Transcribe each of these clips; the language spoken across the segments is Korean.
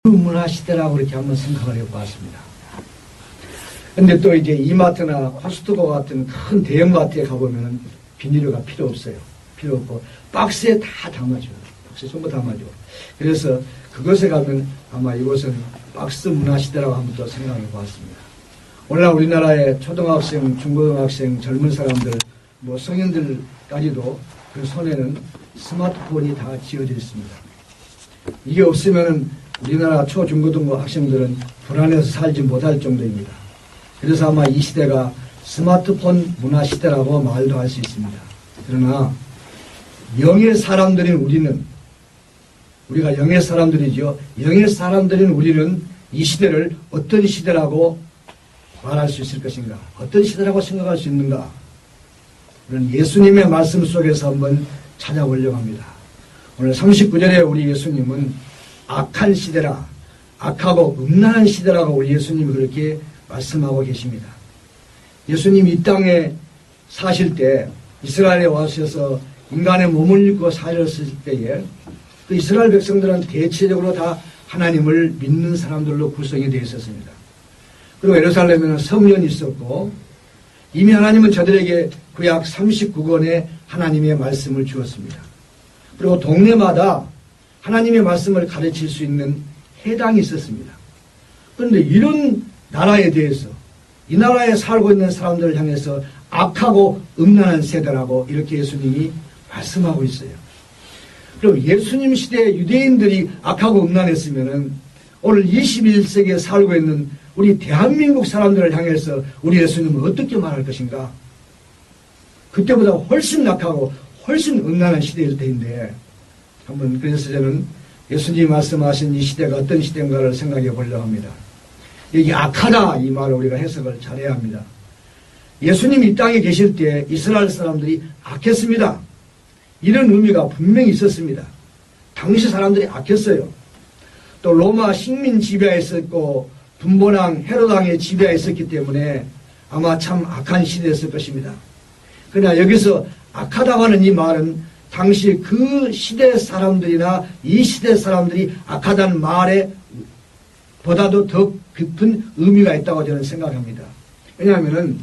문화 시대라고 그렇게 한번 생각을 해보았습니다. 근데 또 이제 이마트나 코스트코 같은 큰 대형마트에 가보면 비닐류가 필요 없어요. 필요 없고 박스에 다 담아줘요. 박스에 전부 담아줘. 그래서 그것에 가면 아마 이곳은 박스 문화 시대라고 한번 또 생각해 보았습니다. 오늘날 우리나라의 초등학생, 중고등학생, 젊은 사람들, 뭐 성인들까지도 그 손에는 스마트폰이 다 쥐어져 있습니다. 이게 없으면은 우리나라 초, 중고등부 학생들은 불안해서 살지 못할 정도입니다. 그래서 아마 이 시대가 스마트폰 문화 시대라고 말도 할 수 있습니다. 그러나 영의 사람들인 우리가 영의 사람들이죠. 영의 사람들인 우리는 이 시대를 어떤 시대라고 말할 수 있을 것인가? 어떤 시대라고 생각할 수 있는가? 그런 예수님의 말씀 속에서 한번 찾아보려고 합니다. 오늘 39절에 우리 예수님은 악한 시대라, 악하고 음란한 시대라고 우리 예수님이 그렇게 말씀하고 계십니다. 예수님이 이 땅에 사실 때 이스라엘에 와셔서 인간의 몸을 입고 사셨을 때에 그 이스라엘 백성들은 대체적으로 다 하나님을 믿는 사람들로 구성이 되어 있었습니다. 그리고 예루살렘에는 성전이 있었고 이미 하나님은 저들에게 구약 39권의 하나님의 말씀을 주었습니다. 그리고 동네마다 하나님의 말씀을 가르칠 수 있는 회당이 있었습니다. 그런데 이런 나라에 대해서 이 나라에 살고 있는 사람들을 향해서 악하고 음란한 세대라고 이렇게 예수님이 말씀하고 있어요. 그럼 예수님 시대에 유대인들이 악하고 음란했으면은 오늘 21세기에 살고 있는 우리 대한민국 사람들을 향해서 우리 예수님은 어떻게 말할 것인가? 그때보다 훨씬 악하고 훨씬 음란한 시대일 때인데 한번 그래서 저는 예수님이 말씀하신 이 시대가 어떤 시대인가를 생각해 보려고 합니다. 여기 악하다 이 말을 우리가 해석을 잘해야 합니다. 예수님이 이 땅에 계실 때 이스라엘 사람들이 악했습니다. 이런 의미가 분명히 있었습니다. 당시 사람들이 악했어요. 또 로마 식민 지배하에 있었고 분봉왕 헤롯 왕의 지배하에 있었기 때문에 아마 참 악한 시대였을 것입니다. 그러나 여기서 악하다고 하는 이 말은 당시 그 시대 사람들이나 이 시대 사람들이 악하다는 말에 보다도 더 깊은 의미가 있다고 저는 생각합니다. 왜냐하면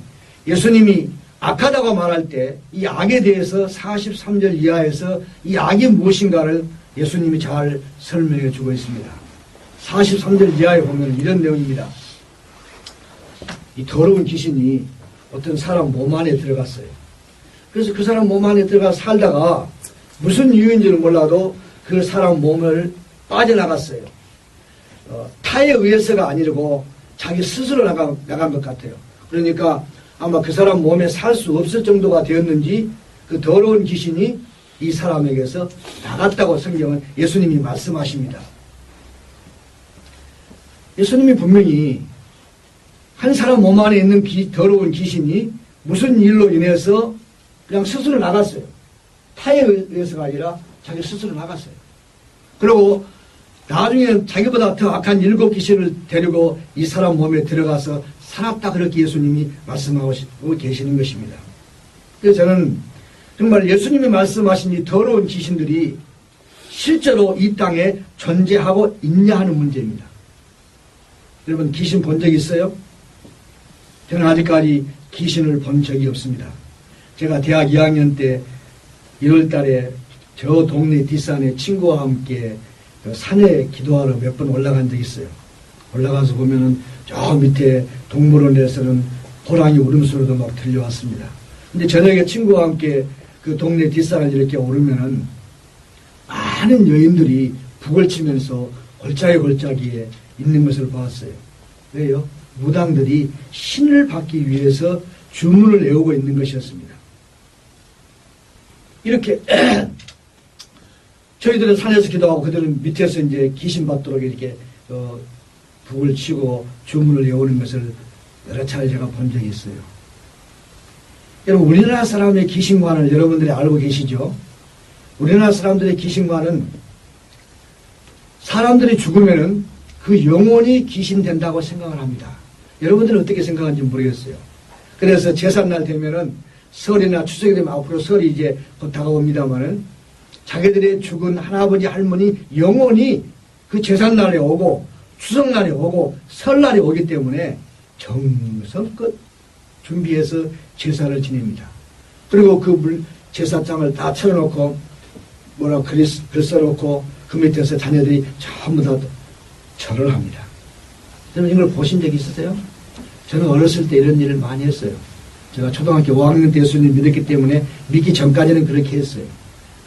예수님이 악하다고 말할 때 이 악에 대해서 43절 이하에서 이 악이 무엇인가를 예수님이 잘 설명해 주고 있습니다. 43절 이하에 보면 이런 내용입니다. 이 더러운 귀신이 어떤 사람 몸 안에 들어갔어요. 그래서 그 사람 몸 안에 들어가 살다가 무슨 이유인지는 몰라도 그 사람 몸을 빠져나갔어요. 타에 의해서가 아니고 자기 스스로 나간 것 같아요. 그러니까 아마 그 사람 몸에 살 수 없을 정도가 되었는지 그 더러운 귀신이 이 사람에게서 나갔다고 성경은 예수님이 말씀하십니다. 예수님이 분명히 한 사람 몸 안에 있는 더러운 귀신이 무슨 일로 인해서 그냥 스스로 나갔어요. 타에 의해서가 아니라 자기 스스로 나갔어요. 그리고 나중에 자기보다 더 악한 7 귀신을 데리고 이 사람 몸에 들어가서 살았다 그렇게 예수님이 말씀하고 계시는 것입니다. 그래서 저는 정말 예수님이 말씀하신 이 더러운 귀신들이 실제로 이 땅에 존재하고 있냐 하는 문제입니다. 여러분 귀신 본 적 있어요? 저는 아직까지 귀신을 본 적이 없습니다. 제가 대학 2학년 때 1월 달에 저 동네 뒷산에 친구와 함께 산에 기도하러 몇 번 올라간 적이 있어요. 올라가서 보면은 저 밑에 동물원에서는 호랑이 울음소리도 막 들려왔습니다. 근데 저녁에 친구와 함께 그 동네 뒷산을 이렇게 오르면은 많은 여인들이 북을 치면서 골짜기에 있는 것을 보았어요. 왜요? 무당들이 신을 받기 위해서 주문을 외우고 있는 것이었습니다. 이렇게 저희들은 산에서 기도하고 그들은 밑에서 이제 귀신 받도록 이렇게 북을 치고 주문을 외우는 것을 여러 차례 제가 본 적이 있어요. 여러분 우리나라 사람의 귀신관을 여러분들이 알고 계시죠? 우리나라 사람들의 귀신관은 사람들이 죽으면은 그 영혼이 귀신 된다고 생각을 합니다. 여러분들은 어떻게 생각하는지 모르겠어요. 그래서 제삿날 되면은 설이나 추석이 되면 앞으로 설이 이제 곧 다가옵니다만은 자기들의 죽은 할아버지 할머니 영혼이 그 제삿날에 오고 추석날에 오고 설날에 오기 때문에 정성껏 준비해서 제사를 지냅니다. 그리고 그 제사장을 다 차려놓고 뭐라고 글 써놓고 그 밑에서 자녀들이 전부 다 절을 합니다. 여러분 이걸 보신 적이 있으세요? 저는 어렸을 때 이런 일을 많이 했어요. 제가 초등학교 5학년 때 예수님 믿었기 때문에 믿기 전까지는 그렇게 했어요.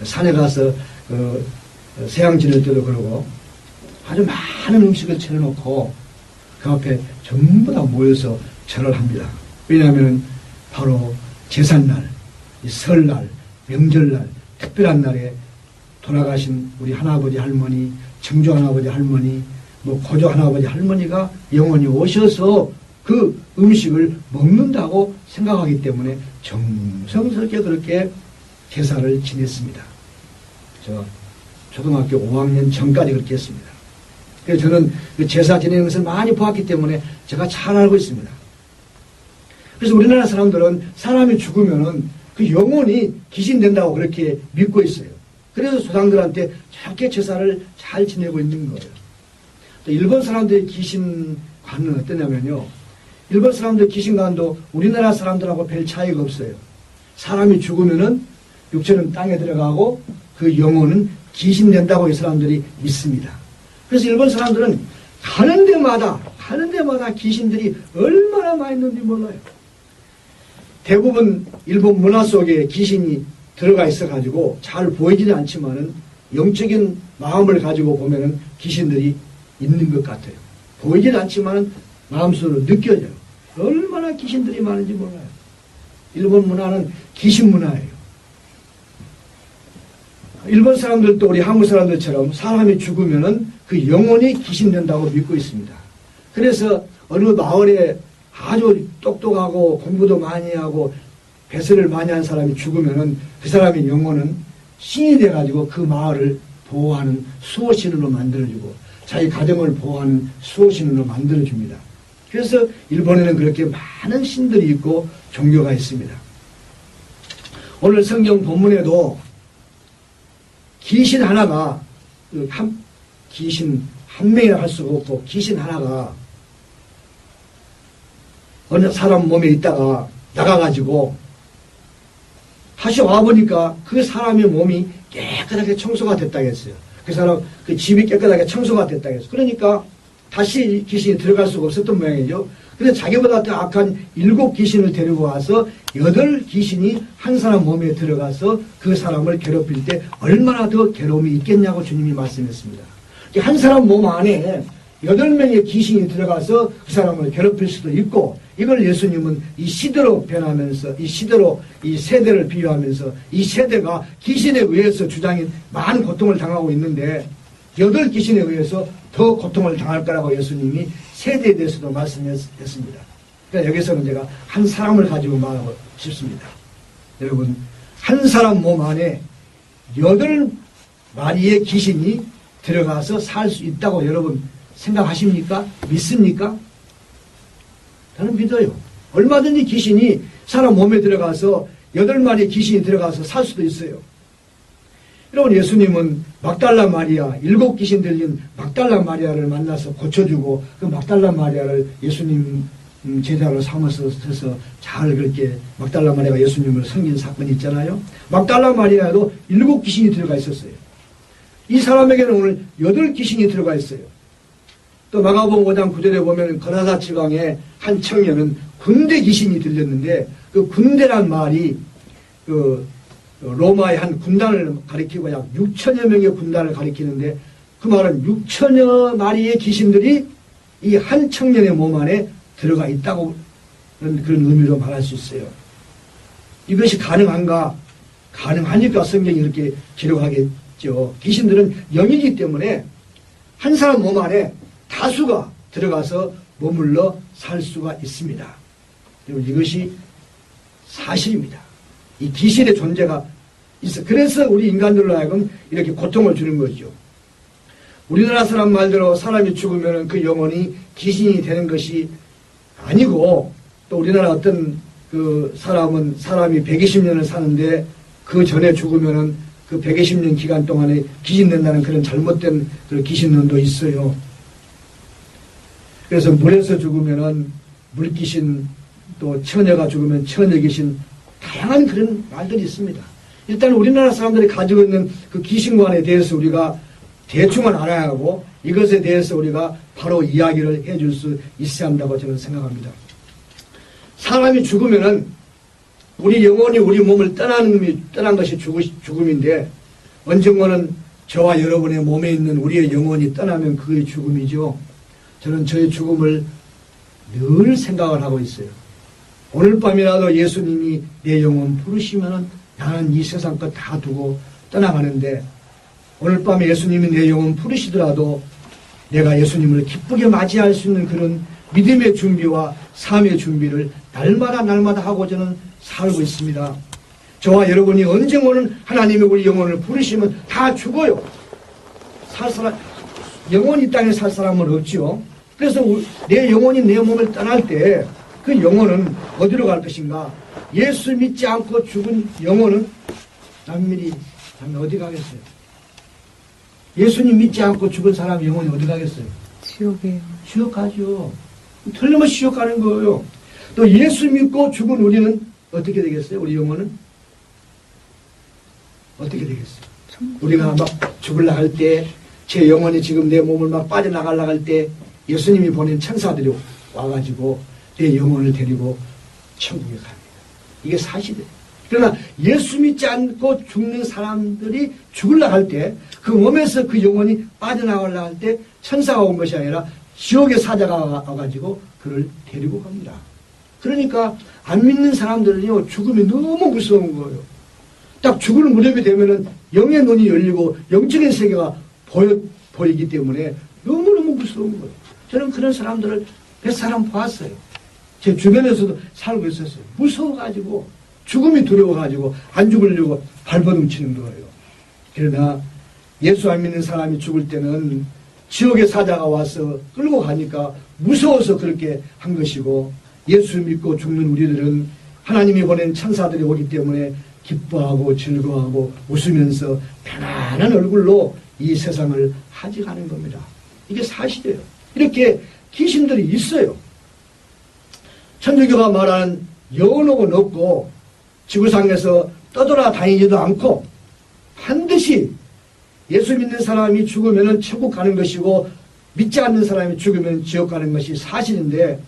산에 가서 세양 지낼 때도 그러고 아주 많은 음식을 차려놓고 그 앞에 전부 다 모여서 절을 합니다. 왜냐하면 바로 제삿날, 설날, 명절날, 특별한 날에 돌아가신 우리 할아버지 할머니, 증조 할아버지 할머니, 고조 할아버지 할머니가 영원히 오셔서 그 음식을 먹는다고 생각하기 때문에 정성스럽게 그렇게 제사를 지냈습니다. 저 초등학교 5학년 전까지 그렇게 했습니다. 그래서 저는 그 제사 지내는 것을 많이 보았기 때문에 제가 잘 알고 있습니다. 그래서 우리나라 사람들은 사람이 죽으면은 그 영혼이 귀신 된다고 그렇게 믿고 있어요. 그래서 조상들한테 저렇게 제사를 잘 지내고 있는 거예요. 또 일본 사람들의 귀신관은 어떠냐면요. 일본 사람들의 귀신관도 우리나라 사람들하고 별 차이가 없어요. 사람이 죽으면은 육체는 땅에 들어가고 그 영혼은 귀신 된다고 이 사람들이 믿습니다. 그래서 일본 사람들은 가는 데마다 귀신들이 얼마나 많이 있는지 몰라요. 대부분 일본 문화 속에 귀신이 들어가 있어가지고 잘 보이지는 않지만은 영적인 마음을 가지고 보면은 귀신들이 있는 것 같아요. 보이지는 않지만은 마음속으로 느껴져요. 얼마나 귀신들이 많은지 몰라요. 일본 문화는 귀신 문화예요. 일본 사람들도 우리 한국 사람들처럼 사람이 죽으면은 그 영혼이 귀신 된다고 믿고 있습니다. 그래서 어느 마을에 아주 똑똑하고 공부도 많이 하고 배설을 많이 한 사람이 죽으면은 그 사람의 영혼은 신이 돼가지고 그 마을을 보호하는 수호신으로 만들어주고 자기 가정을 보호하는 수호신으로 만들어줍니다. 그래서 일본에는 그렇게 많은 신들이 있고 종교가 있습니다. 오늘 성경 본문에도 귀신 하나가 귀신 한 명이나 할 수가 없고 귀신 하나가 어느 사람 몸에 있다가 나가가지고 다시 와보니까 그 사람의 몸이 깨끗하게 청소가 됐다고 했어요. 그 사람, 그 집이 깨끗하게 청소가 됐다고 했어요. 그러니까 다시 귀신이 들어갈 수가 없었던 모양이죠. 그래서 자기보다 더 악한 7 귀신을 데리고 와서 8 귀신이 한 사람 몸에 들어가서 그 사람을 괴롭힐 때 얼마나 더 괴로움이 있겠냐고 주님이 말씀했습니다. 한 사람 몸 안에 8명의 귀신이 들어가서 그 사람을 괴롭힐 수도 있고, 이걸 예수님은 이 시대로 변하면서, 이 시대로 이 세대를 비유하면서 이 세대가 귀신에 의해서 주장인 많은 고통을 당하고 있는데 8 귀신에 의해서 더 고통을 당할 거라고 예수님이 세대에 대해서도 말씀했습니다. 그러니까 여기서는 제가 한 사람을 가지고 말하고 싶습니다. 여러분, 한 사람 몸 안에 8마리의 귀신이 들어가서 살 수 있다고 여러분 생각하십니까? 믿습니까? 저는 믿어요. 얼마든지 귀신이 사람 몸에 들어가서 8마리의 귀신이 들어가서 살 수도 있어요. 여러분, 예수님은 막달라 마리아, 7 귀신 들린 막달라 마리아를 만나서 고쳐주고 그 막달라 마리아를 예수님 제자로 삼아서 잘 그렇게 막달라 마리아가 예수님을 섬긴 사건이 있잖아요. 막달라 마리아에도 7 귀신이 들어가 있었어요. 이 사람에게는 오늘 8 귀신이 들어가 있어요. 또 마가복음 5장 9절에 보면 거라사 지방의 한 청년은 군대 귀신이 들렸는데 그 군대란 말이 그 로마의 한 군단을 가리키고 약 6천여 명의 군단을 가리키는데 그 말은 6천여 마리의 귀신들이 이 한 청년의 몸 안에 들어가 있다고 그런 의미로 말할 수 있어요. 이것이 가능한가? 가능하니까 성경이 이렇게 기록하겠죠. 귀신들은 영이기 때문에 한 사람 몸 안에 다수가 들어가서 머물러 살 수가 있습니다. 이것이 사실입니다. 이 귀신의 존재가 있어. 그래서 우리 인간들로 하여금 이렇게 고통을 주는 거죠. 우리나라 사람 말대로 사람이 죽으면 그 영혼이 귀신이 되는 것이 아니고, 또 우리나라 어떤 그 사람은 사람이 120년을 사는데 그 전에 죽으면은 그 120년 기간 동안에 귀신 낸다는 그런 잘못된 그런 귀신론도 있어요. 그래서 물에서 죽으면은 물귀신, 또 처녀가 죽으면 처녀 귀신, 다양한 그런 말들이 있습니다. 일단 우리나라 사람들이 가지고 있는 그 귀신관에 대해서 우리가 대충은 알아야 하고 이것에 대해서 우리가 바로 이야기를 해줄 수 있어야 한다고 저는 생각합니다. 사람이 죽으면은 우리 영혼이 우리 몸을 떠난 것이 죽음인데, 언젠가는 저와 여러분의 몸에 있는 우리의 영혼이 떠나면 그게 죽음이죠. 저는 저의 죽음을 늘 생각을 하고 있어요. 오늘 밤이라도 예수님이 내 영혼 부르시면은 나는 이 세상 것 다 두고 떠나가는데, 오늘 밤에 예수님이 내 영혼 부르시더라도 내가 예수님을 기쁘게 맞이할 수 있는 그런 믿음의 준비와 삶의 준비를 날마다 하고 저는 살고 있습니다. 저와 여러분이 언젠가는 하나님이 우리 영혼을 부르시면 다 죽어요. 영원히 이 땅에 살 사람은 없지요. 그래서 내 영혼이 내 몸을 떠날 때 그 영혼은 어디로 갈 것인가? 예수 믿지 않고 죽은 영혼은 남미리 어디 가겠어요? 예수님 믿지 않고 죽은 사람 영혼이 어디 가겠어요? 지옥이에요. 지옥 가죠. 틀림없이 지옥 가는 거예요. 또 예수 믿고 죽은 우리는 어떻게 되겠어요? 우리 영혼은 어떻게 되겠어요? 우리가 막 죽으려고 할 때, 제 영혼이 지금 내 몸을 막 빠져나가려고 할 때 예수님이 보낸 천사들이 와가지고 내 영혼을 데리고 천국에 갑니다. 이게 사실이에요. 그러나 예수 믿지 않고 죽는 사람들이 죽으려고 할 때, 그 몸에서 그 영혼이 빠져나가려고 할 때 천사가 온 것이 아니라 지옥의 사자가 와가지고 그를 데리고 갑니다. 그러니까 안 믿는 사람들은요, 죽음이 너무 무서운 거예요. 딱 죽을 무렵이 되면은 영의 눈이 열리고 영적인 세계가 보이기 때문에 너무너무 무서운 거예요. 저는 그런 사람들을 몇 사람 봤어요. 제 주변에서도 살고 있었어요. 무서워가지고, 죽음이 두려워가지고 안 죽으려고 발버둥 치는 거예요. 그러나 예수 안 믿는 사람이 죽을 때는 지옥의 사자가 와서 끌고 가니까 무서워서 그렇게 한 것이고, 예수 믿고 죽는 우리들은 하나님이 보낸 천사들이 오기 때문에 기뻐하고 즐거워하고 웃으면서 편안한 얼굴로 이 세상을 하직하는 겁니다. 이게 사실이에요. 이렇게 귀신들이 있어요. 천주교가 말하는 영혼은 없고 지구상에서 떠돌아다니지도 않고 반드시 예수 믿는 사람이 죽으면 천국 가는 것이고 믿지 않는 사람이 죽으면 지옥 가는 것이 사실인데,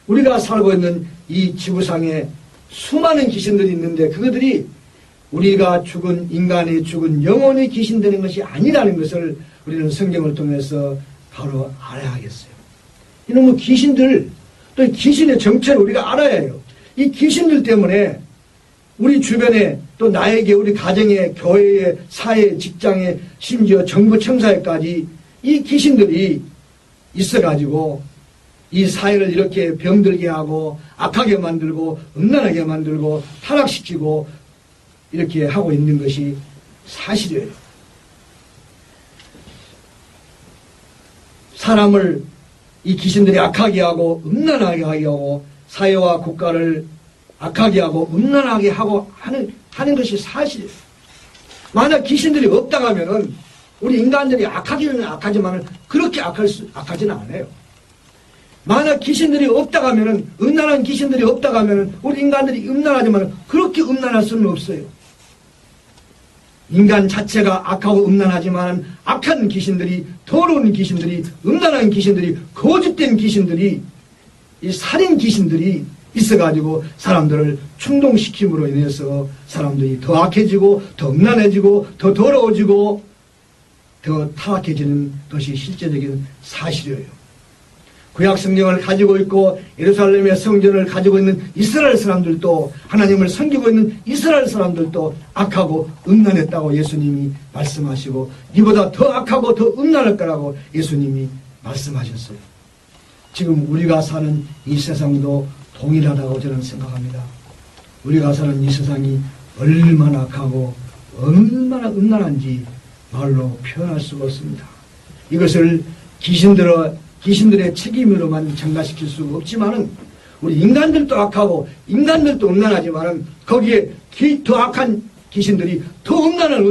우리가 살고 있는 이 지구상에 수많은 귀신들이 있는데 그것들이 우리가 죽은 인간이 죽은 영혼이 귀신되는 것이 아니라는 것을 우리는 성경을 통해서 바로 알아야 하겠어요. 이놈의 귀신들, 또 귀신의 정체를 우리가 알아야 해요. 이 귀신들 때문에 우리 주변에, 또 나에게, 우리 가정에, 교회에, 사회에, 직장에, 심지어 정부 청사에까지 이 귀신들이 있어가지고 이 사회를 이렇게 병들게 하고 악하게 만들고 음란하게 만들고 타락시키고 이렇게 하고 있는 것이 사실이에요. 사람을 이 귀신들이 악하게 하고 음란하게 하고 사회와 국가를 악하게 하고 음란하게 하고 하는 것이 사실이에요. 만약 귀신들이 없다고 하면은 우리 인간들이 악하기는 악하지만 그렇게 악하지는 않아요. 만약 귀신들이 없다고 하면은, 음란한 귀신들이 없다고 하면은 우리 인간들이 음란하지만 그렇게 음란할 수는 없어요. 인간 자체가 악하고 음란하지만 악한 귀신들이, 더러운 귀신들이, 음란한 귀신들이, 거짓된 귀신들이, 이 살인 귀신들이 있어가지고 사람들을 충동시킴으로 인해서 사람들이 더 악해지고 더 음란해지고 더 더러워지고 더 타락해지는 것이 실제적인 사실이에요. 구약 성경을 가지고 있고 예루살렘의 성전을 가지고 있는 이스라엘 사람들도, 하나님을 섬기고 있는 이스라엘 사람들도 악하고 음란했다고 예수님이 말씀하시고 이보다 더 악하고 더 음란할 거라고 예수님이 말씀하셨어요. 지금 우리가 사는 이 세상도 동일하다고 저는 생각합니다. 우리가 사는 이 세상이 얼마나 악하고 얼마나 음란한지 말로 표현할 수가 없습니다. 이것을 귀신들의 책임으로만 전가시킬 수가 없지만은 우리 인간들도 악하고 인간들도 음란하지만은 거기에 더 악한 귀신들이 더 음란한